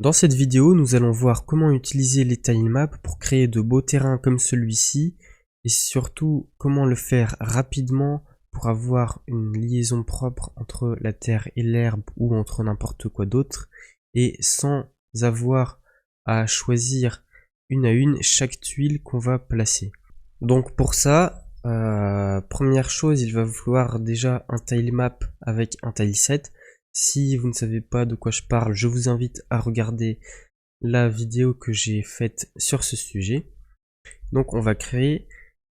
Dans cette vidéo, nous allons voir comment utiliser les tilemaps pour créer de beaux terrains comme celui-ci et surtout comment le faire rapidement pour avoir une liaison propre entre la terre et l'herbe ou entre n'importe quoi d'autre et sans avoir à choisir une à une chaque tuile qu'on va placer. Donc pour ça, première chose, il va falloir déjà un tilemap avec un tileset. Si vous ne savez pas de quoi je parle, je vous invite à regarder la vidéo que j'ai faite sur ce sujet. Donc on va créer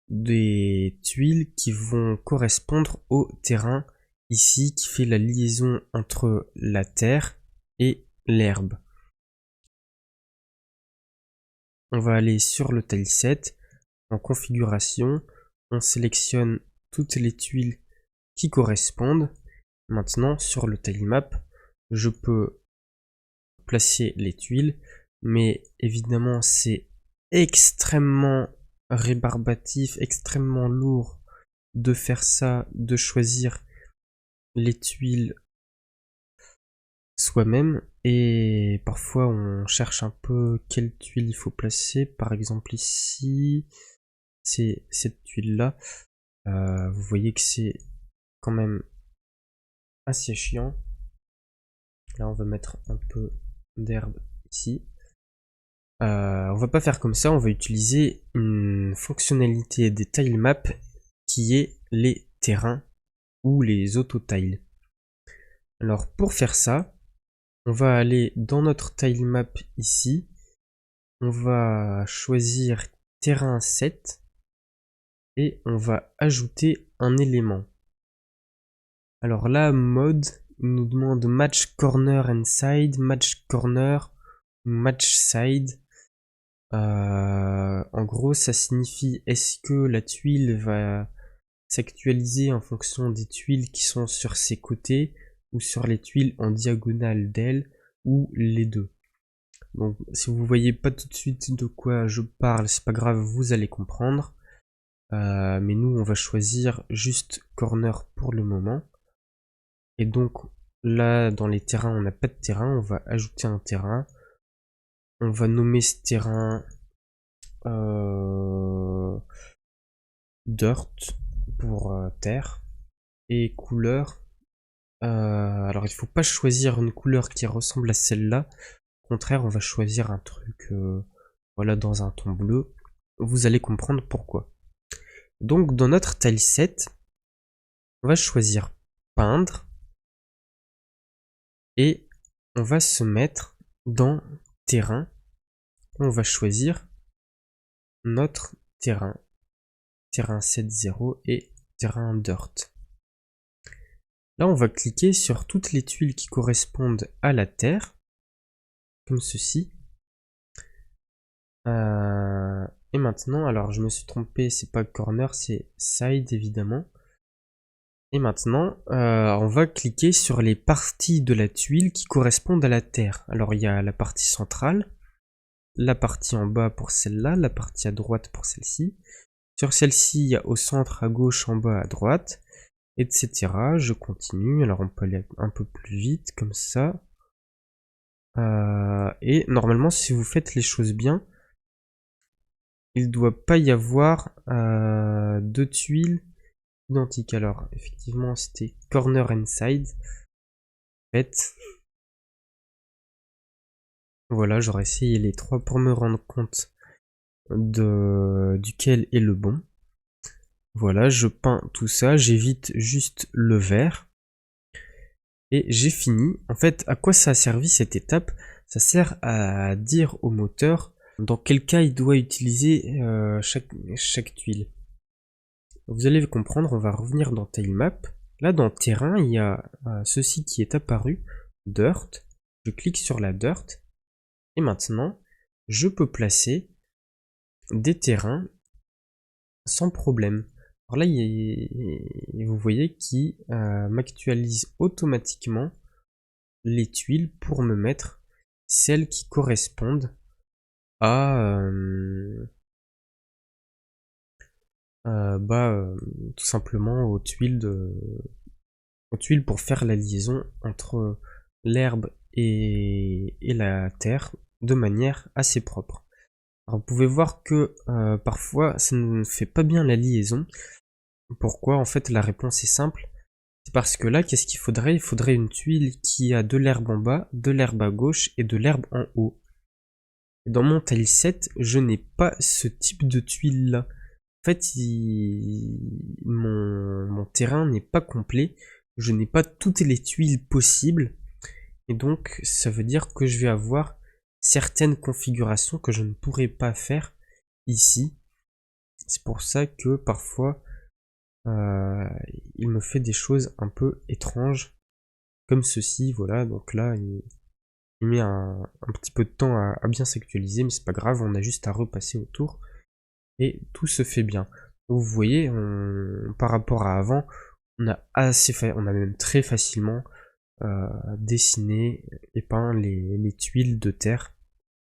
des tuiles qui vont correspondre au terrain ici qui fait la liaison entre la terre et l'herbe. On va aller sur le tileset, en configuration, on sélectionne toutes les tuiles qui correspondent. Maintenant, sur le tilemap, je peux placer les tuiles, mais évidemment, c'est extrêmement rébarbatif, extrêmement lourd de faire ça, de choisir les tuiles soi-même, et parfois on cherche un peu quelle tuile il faut placer. Par exemple ici, c'est cette tuile là. Vous voyez que c'est quand même assez chiant. Là on va mettre un peu d'herbe ici. On va pas faire comme ça, on va utiliser une fonctionnalité des tilemaps qui est les terrains ou les auto-tiles. Alors pour faire ça, on va aller dans notre tilemap ici, on va choisir terrain 7 et on va ajouter un élément. Alors là, mode, il nous demande match corner and side, match corner, match side. En gros, ça signifie est-ce que la tuile va s'actualiser en fonction des tuiles qui sont sur ses côtés ou sur les tuiles en diagonale d'elle ou les deux. Donc si vous voyez pas tout de suite de quoi je parle, c'est pas grave, vous allez comprendre. Mais nous on va choisir juste corner pour le moment. Et donc là dans les terrains on n'a pas de terrain, on va ajouter un terrain. On va nommer ce terrain dirt pour terre. Et couleur, alors il faut pas choisir une couleur qui ressemble à celle-là. Au contraire, on va choisir un truc voilà, dans un ton bleu. Vous allez comprendre pourquoi. Donc dans notre tileset, on va choisir peindre et on va se mettre dans terrain. On va choisir notre terrain, terrain 7.0 et terrain dirt. Là, on va cliquer sur toutes les tuiles qui correspondent à la terre, comme ceci. Et maintenant, alors je me suis trompé, c'est pas corner, c'est side évidemment. Et maintenant, on va cliquer sur les parties de la tuile qui correspondent à la terre. Alors il y a la partie centrale, la partie en bas pour celle-là, la partie à droite pour celle-ci. Sur celle-ci, il y a au centre, à gauche, en bas, à droite, etc. Je continue, alors on peut aller un peu plus vite, comme ça. Et normalement, si vous faites les choses bien, il doit pas y avoir deux tuiles identiques. Alors, effectivement, c'était corner and side. Fait. Voilà, j'aurais essayé les trois pour me rendre compte duquel est le bon. Voilà, je peins tout ça, j'évite juste le vert. Et j'ai fini. En fait, à quoi ça a servi cette étape? Ça sert à dire au moteur dans quel cas il doit utiliser chaque tuile. Vous allez comprendre, on va revenir dans tilemap. Là, dans terrain, il y a ceci qui est apparu, dirt. Je clique sur la dirt. Et maintenant, je peux placer des terrains sans problème. Alors là, vous voyez qu'il m'actualise automatiquement les tuiles pour me mettre celles qui correspondent à tout simplement aux tuiles pour faire la liaison entre l'herbe et la terre de manière assez propre. Alors vous pouvez voir que parfois ça ne fait pas bien la liaison. Pourquoi? En fait la réponse est simple. C'est parce que là, qu'est-ce qu'il faudrait? Il faudrait une tuile qui a de l'herbe en bas, de l'herbe à gauche et de l'herbe en haut. Dans mon tileset, je n'ai pas ce type de tuile là. En fait, mon terrain n'est pas complet. Je n'ai pas toutes les tuiles possibles. Et donc, ça veut dire que je vais avoir certaines configurations que je ne pourrai pas faire ici. C'est pour ça que parfois, il me fait des choses un peu étranges. Comme ceci, voilà. Donc là, il met un petit peu de temps à bien s'actualiser, mais c'est pas grave, on a juste à repasser autour. Et tout se fait bien. Vous voyez, par rapport à avant, on a même très facilement dessiné et peint les tuiles de terre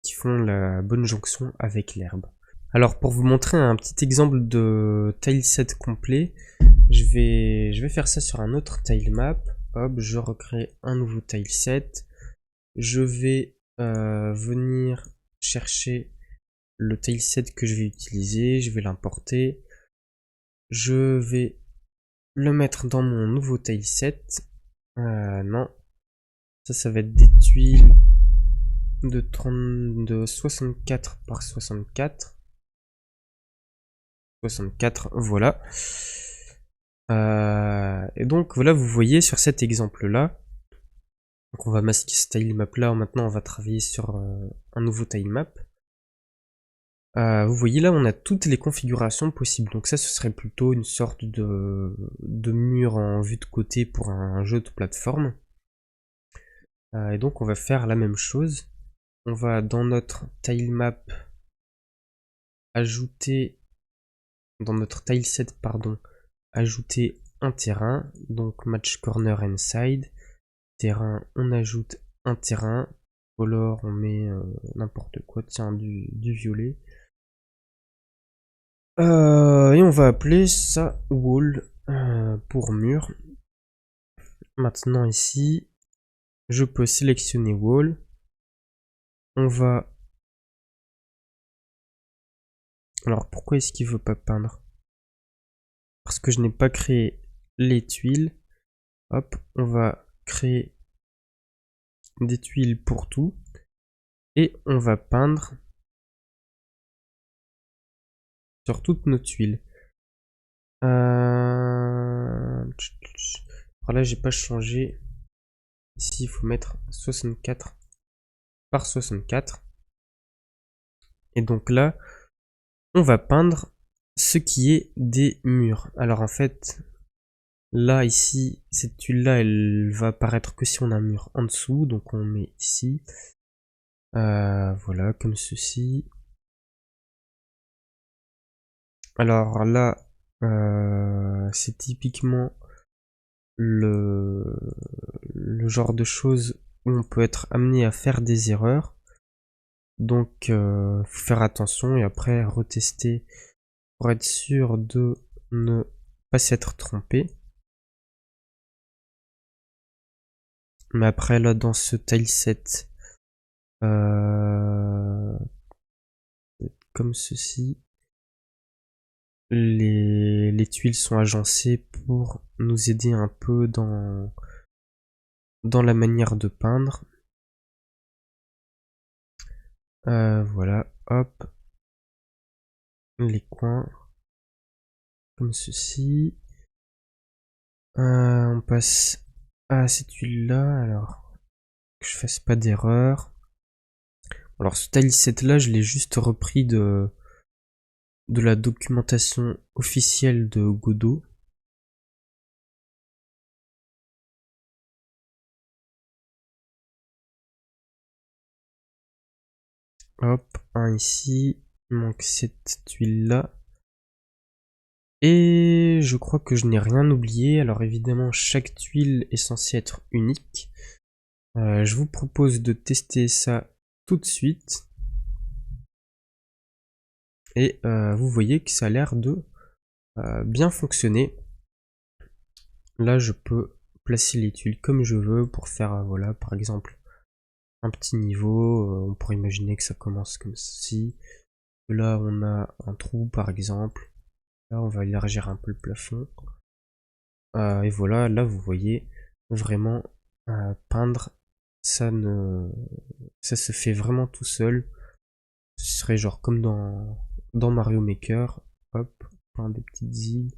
qui font la bonne jonction avec l'herbe. Alors pour vous montrer un petit exemple de tileset complet, je vais faire ça sur un autre tilemap. Hop, je recrée un nouveau tileset. Je vais venir chercher le tileset que je vais utiliser, je vais l'importer, je vais le mettre dans mon nouveau tileset. Non, ça va être des tuiles de 64 par 64. 64, voilà. Et donc voilà, vous voyez sur cet exemple là, donc on va masquer ce tilemap là, maintenant on va travailler sur un nouveau tilemap. Vous voyez là on a toutes les configurations possibles, donc ça ce serait plutôt une sorte de mur en vue de côté pour un jeu de plateforme. Et donc on va faire la même chose, on va dans notre tilemap ajouter, dans notre tileset pardon, ajouter un terrain, donc match corner and side, terrain on ajoute un terrain, color on met n'importe quoi, tiens du violet. Et on va appeler ça wall pour mur. Maintenant ici, je peux sélectionner wall. On va... Alors pourquoi est-ce qu'il veut pas peindre? Parce que je n'ai pas créé les tuiles. Hop, on va créer des tuiles pour tout. Et on va peindre sur toutes nos tuiles. Alors là, j'ai pas changé. Ici, il faut mettre 64 par 64. Et donc là, on va peindre ce qui est des murs. Alors en fait, là, ici, cette tuile-là, elle va apparaître que si on a un mur en dessous. Donc on met ici. Voilà, comme ceci. Alors là, c'est typiquement le genre de choses où on peut être amené à faire des erreurs. Donc faut faire attention et après retester pour être sûr de ne pas s'être trompé. Mais après là dans ce tileset, comme ceci, les tuiles sont agencées pour nous aider un peu dans la manière de peindre. Voilà, hop, les coins, comme ceci. On passe à cette huile là, alors que je fasse pas d'erreur. Alors ce tileset là, je l'ai juste repris de la documentation officielle de Godot. Hop, un ici, il manque cette tuile là. Et je crois que je n'ai rien oublié. Alors évidemment, chaque tuile est censée être unique. Je vous propose de tester ça tout de suite. Et vous voyez que ça a l'air de bien fonctionner. Là, je peux placer les tuiles comme je veux pour faire, voilà, par exemple, un petit niveau. On pourrait imaginer que ça commence comme ceci. Là, on a un trou, par exemple. Là, on va élargir un peu le plafond. Et voilà, là, vous voyez, vraiment, peindre, ça se fait vraiment tout seul. Ce serait genre comme dans Mario Maker. Hop, peindre des petites îles.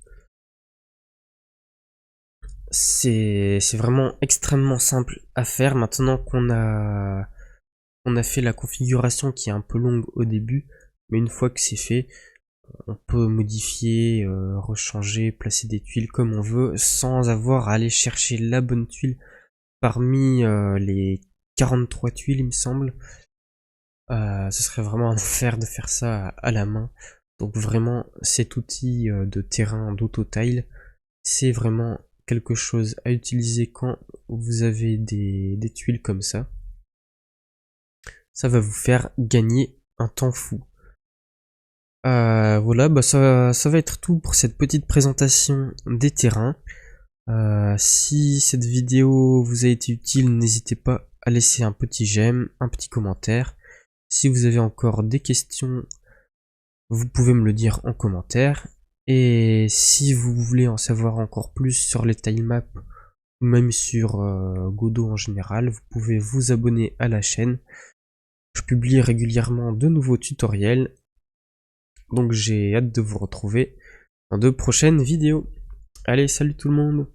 C'est vraiment extrêmement simple à faire. Maintenant qu'on a fait la configuration qui est un peu longue au début, mais une fois que c'est fait, on peut modifier, rechanger, placer des tuiles comme on veut, sans avoir à aller chercher la bonne tuile parmi les 43 tuiles, il me semble. Ce serait vraiment un enfer de faire ça à la main. Donc vraiment, cet outil de terrain d'AutoTile, c'est vraiment quelque chose à utiliser quand vous avez des tuiles comme ça. Ça va vous faire gagner un temps fou. Voilà, bah ça va être tout pour cette petite présentation des terrains. Si cette vidéo vous a été utile, n'hésitez pas à laisser un petit j'aime, un petit commentaire. Si vous avez encore des questions, vous pouvez me le dire en commentaire. Et si vous voulez en savoir encore plus sur les tilemaps, ou même sur Godot en général, vous pouvez vous abonner à la chaîne. Je publie régulièrement de nouveaux tutoriels. Donc j'ai hâte de vous retrouver dans de prochaines vidéos. Allez, salut tout le monde!